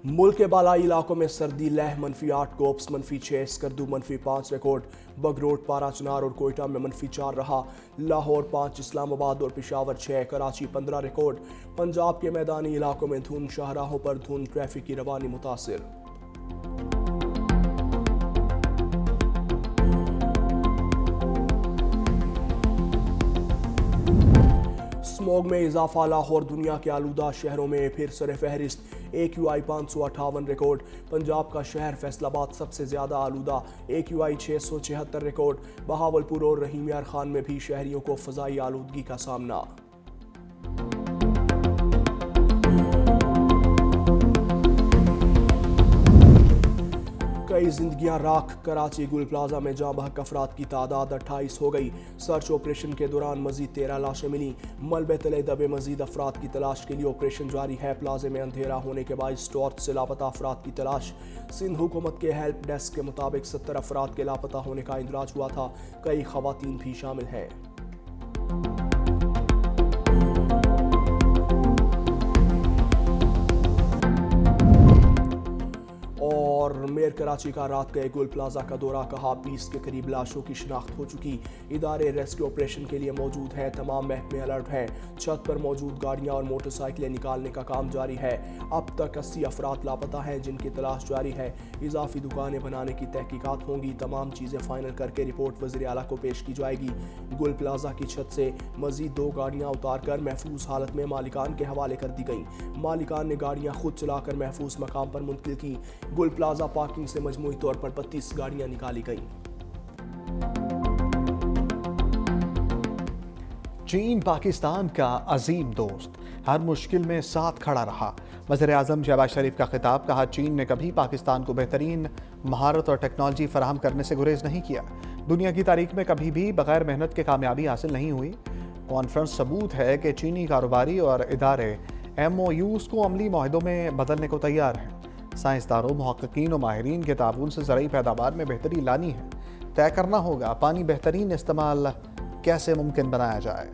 मुल्क के बालाई इलाकों में सर्दी लह -8, कोप्स -6, स्कर्दू -5 रिकॉर्ड। बगरोट, पारा, चनार और कोयटा में -4 रहा। लाहौर 5, इस्लामाबाद और पेशावर 6, कराची 15 रिकॉर्ड। पंजाब के मैदानी इलाकों में धुंध, शाहराहों पर धुंध, ट्रैफिक की रवानी मुतासिर। स्मॉग में इजाफा, लाहौर दुनिया के आलूदा शहरों में फिर सर फहरिस्त। AQI 558 record. पंजाब का शहर फैसलाबाद सबसे ज्यादा आलूदा, AQI 676 रिकॉर्ड। बहावलपुर और रहीम यार खान में भी शहरियों को फजाई आलूदगी का सामना। कई जिंदगियां राख, कराची गुल प्लाजा में जाँ बहक अफराद की तादाद 28 हो गई। सर्च ऑपरेशन के दौरान मजीद 13 लाशें मिली। मलबे तले दबे मजीद अफराद की तलाश के लिए ऑपरेशन जारी है। प्लाजे में अंधेरा होने के बायस टॉर्च से लापता अफराद की तलाश। सिंध हुकूमत के हेल्प डेस्क के मुताबिक 70 अफराद के लापता होने का इंदराज हुआ था। कई खवातीन भी शामिल हैं। और मेयर कराची का रात गए गुल प्लाजा का दौरा, कहा 20 के करीब लाशों की शिनाख्त हो चुकी। इदारे रेस्क्यू ऑपरेशन के लिए मौजूद हैं, तमाम महकमे अलर्ट हैं। छत पर मौजूद गाड़ियां और मोटरसाइकिलें निकालने का काम जारी है। अब तक 80 अफराद लापता हैं जिनकी तलाश जारी है। इजाफी दुकानें बनाने की तहकीकात होंगी। तमाम चीज़ें फाइनल करके रिपोर्ट वज़ीर आला को पेश की जाएगी। गुल प्लाजा की छत से मजीद 2 गाड़ियाँ उतार कर महफूज हालत में मालिकान के हवाले कर दी गई। मालिकान ने गाड़ियाँ खुद चलाकर महफूज मकाम पर मुंतकिल की। गुल प्लाजा पार्किंग से मजमूई तौर पर 32 गाड़ियां निकाली गईं। चीन पाकिस्तान का अजीम दोस्त, हर मुश्किल में साथ खड़ा रहा। वज़ीर आज़म शहबाज शरीफ का खिताब, कहा चीन ने कभी पाकिस्तान को बेहतरीन महारत और टेक्नोलॉजी फराहम करने से गुरेज नहीं किया। दुनिया की तारीख में कभी भी बगैर मेहनत के कामयाबी हासिल नहीं हुई। कॉन्फ्रेंस सबूत है कि चीनी कारोबारी और इदारे MOUs को अमली माहिदों में बदलने को तैयार हैं। साइंसदानों, मुहक्किकीन और माहिरीन के ताउन से ज़रूरी पैदावार में बेहतरी लानी है। तय करना होगा पानी बेहतरीन इस्तेमाल कैसे मुमकिन बनाया जाए।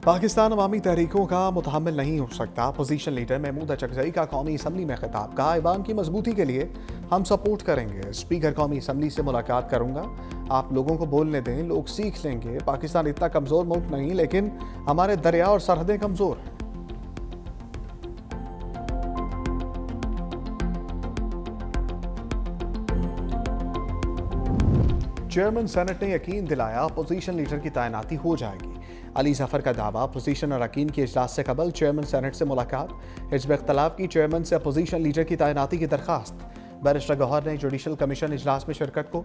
पाकिस्तान अवामी तहरीकों का मुतहम्मिल नहीं हो सकता। अपोजिशन लीडर महमूद अचकजई का कौमी असम्बली में खिताब, कहा ऐवान की मजबूती के लिए हम सपोर्ट करेंगे। स्पीकर कौमी असम्बली से मुलाकात करूंगा। आप लोगों को बोलने दें, लोग सीख लेंगे। पाकिस्तान इतना कमज़ोर मुल्क नहीं, लेकिन हमारे दरिया और सरहदें कमज़ोर हैं। चेयरमैन सेनेट ने यकीन दिलाया अपोजिशन लीडर की तैनाती हो जाएगी। अली जफर का दावा, अपोजिशन अरकान की इजलास से कबल चेयरमैन सेनेट से मुलाकात। हिज़्ब इख्तिलाफ की चेयरमैन से अपोजिशन लीडर की तैनाती की दरखास्त। बैरिस्टर गौहर ने जुडिशल कमीशन इजलास में शिरकत को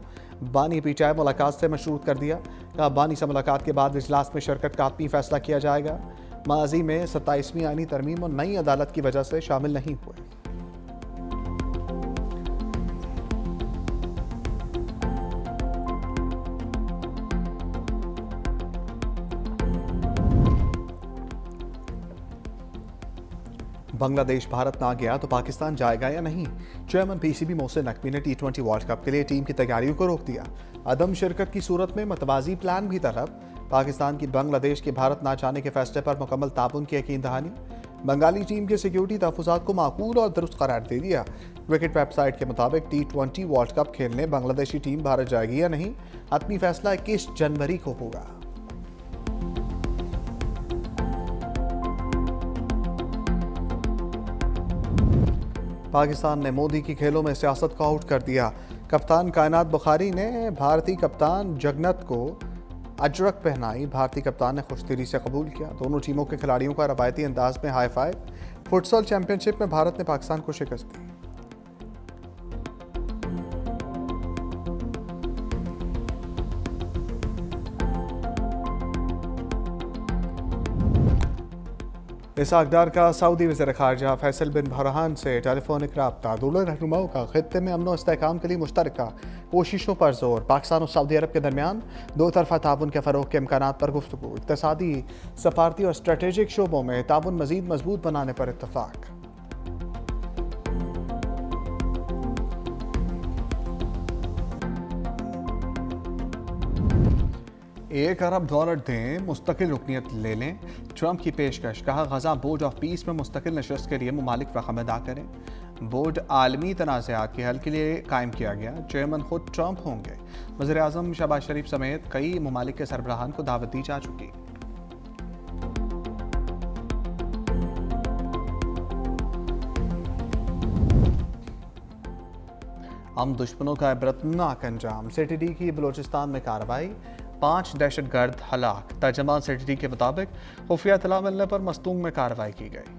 बानी PTI मुलाकात से मशरूत कर दिया। कहा बानी से मुलाकात के बाद इजलास में शिरकत का आत्मी फैसला किया जाएगा। माजी में 27वीं आईनी तरमीम और नई अदालत की वजह से शामिल नहीं हुए। बांग्लादेश भारत ना गया तो पाकिस्तान जाएगा या नहीं? चेयरमैन PCB मोहसिन नकवी ने T20 वर्ल्ड कप के लिए टीम की तैयारियों को रोक दिया। अदम शिरकत की सूरत में मतवाजी प्लान भी तलब। पाकिस्तान की बांग्लादेश के भारत ना जाने के फैसले पर मुकम्मल ताउन की यकीन दहानी। बंगाली टीम के सिक्योरिटी तहफ़्फ़ुज़ात को माकूल और दुरुस्त करार दे दिया। क्रिकेट वेबसाइट के मुताबिक T20 वर्ल्ड कप खेलने बांग्लादेशी टीम भारत जाएगी या नहीं, आत्मी फैसला 21 जनवरी को होगा। पाकिस्तान ने मोदी की खेलों में सियासत को आउट कर दिया। कप्तान कायनात बुखारी ने भारतीय कप्तान जगन्नाथ को अजरक पहनाई। भारतीय कप्तान ने खुशदिली से कबूल किया। दोनों टीमों के खिलाड़ियों का रवायती अंदाज में हाई फाइव। फुटसॉल चैंपियनशिप में भारत ने पाकिस्तान को शिकस्त दी। इसाकदार का सऊदी वज़ीर ख़ारजा फैसल बिन फरहान से टेलीफोनिक रब्ता। दोनों रहनुमाओं का खित्ते में अमन व इस्तेहकाम के लिए मुश्तरका कोशिशों पर जोर। पाकिस्तान और सऊदी अरब के दरमियान दो तरफ़ा ताउन के फ़रोग़ के इम्कानात पर गुफ्तगू। इक़्तिसादी, सफ़ारती और स्ट्रेटेजिक शोबों में ताउन मज़ीद मजबूत बनाने पर इत्तफ़ाक़। $1 अरब दें, मुस्तकिल रुकनीत ले लें। ट्रंप की पेशकश, कहा गजा बोर्ड ऑफ पीस में मुस्तकिल नशस्त के लिए ममालिक रकम अदा करें। बोर्ड आलमी तनाज़ात के हल के लिए कायम किया गया, चेयरमैन खुद ट्रंप होंगे। वज़ीर आज़म शहबाज शरीफ समेत कई ममालिक के सरबराहान को दावत दी जा चुकी। हम दुश्मनों का इबरतनाक अंजाम, सीटीडी की बलूचिस्तान में कार्रवाई, 5 दहशतगर्द हलाक। तर्जमान सीटीडी के मुताबिक खुफिया इत्तला मिलने पर मस्तूंग में कार्रवाई की गई।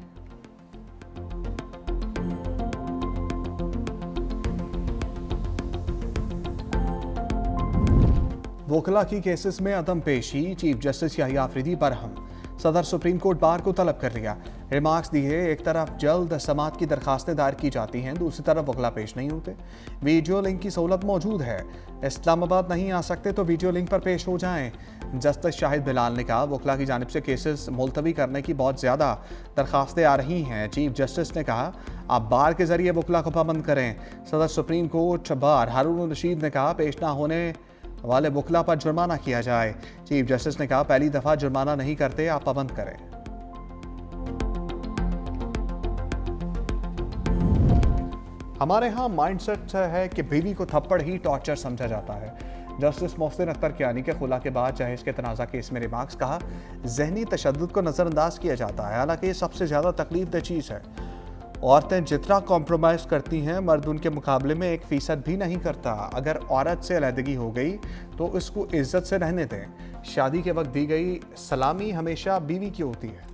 वोकला की केसेस में अदम पेशी, चीफ जस्टिस याहिया आफरीदी बरहम। सदर सुप्रीम कोर्ट बार को तलब कर लिया, रिमार्क्स दिए। एक तरफ जल्द समात की दरखास्तें दायर की जाती हैं, दूसरी तरफ वकला पेश नहीं होते। वीडियो लिंक की सहूलत मौजूद है, इस्लामाबाद नहीं आ सकते तो वीडियो लिंक पर पेश हो जाएं। जस्टिस शाहिद बिलाल ने कहा, वकला की जानिब से केसेस मुलतवी करने की बहुत ज़्यादा दरखास्तें आ रही हैं। चीफ जस्टिस ने कहा, आप बार के जरिए वकला को पाबंद करें। सदर सुप्रीम कोर्ट बार हारून रशीद ने कहा, पेश ना होने वाले वकला पर जुर्माना किया जाए। चीफ जस्टिस ने कहा, पहली दफ़ा जुर्माना नहीं करते, आप पाबंद करें। हमारे यहाँ माइंडसेट है कि बीवी को थप्पड़ ही टॉर्चर समझा जाता है। जस्टिस मोहसिन अख्तर कियानी के खुला के बाद जहेज के तनाज़ा केस में रिमार्क्स, कहा, जहनी तशद्दुद को नज़रअंदाज किया जाता है, हालांकि ये सबसे ज़्यादा तकलीफदेह चीज़ है। औरतें जितना कॉम्प्रोमाइज़ करती हैं, मर्द उनके मुकाबले में 1% भी नहीं करता। अगर औरत से अलहदगी हो गई तो इसको इज्जत से रहने दें। शादी के वक्त दी गई सलामी हमेशा बीवी की होती है।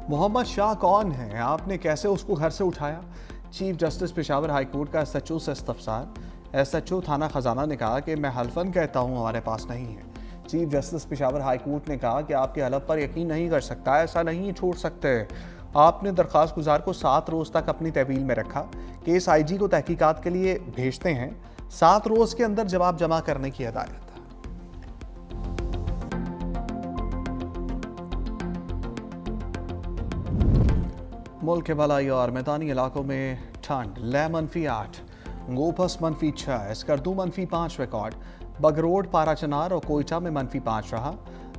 मोहम्मद शाह कौन है, आपने कैसे उसको घर से उठाया? Chief justice Peshawar high court का SHO से इस्तफसार। SHO थाना खजाना ने कहा कि मैं हल्फन कहता हूं, हमारे पास नहीं है। Chief justice Peshawar high court ने कहा कि आपके हलफ पर यकीन नहीं कर सकता, ऐसा नहीं छोड़ सकते। आपने दरख्वास्त गुजार को 7 रोज़ तक अपनी तहवील में रखा। केस IG को तहकीकात के लिए भेजते हैं, 7 रोज़ के अंदर जवाब जमा करने की हिदायत। मुल्क के बलाई और मैदानी इलाकों में ठंड, लह -8, गोपस -6, स्कर्दू -5 रिकॉर्ड। बगरोड, पारा चनार और कोयटा में -5 रहा।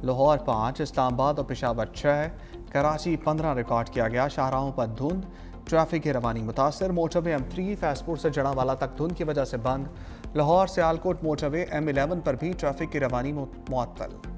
लाहौर 5, इस्लामाबाद और पेशावर 6, कराची 15 रिकॉर्ड किया गया। शाहराहों पर धुंध, ट्रैफिक की रवानी मुतासर। मोटरवे M3 फैसपुर से जड़ावाला तक धुंध की वजह से बंद। लाहौर सियालकोट मोटरवे M11 पर भी ट्रैफिक की रवानी मुअत्तल।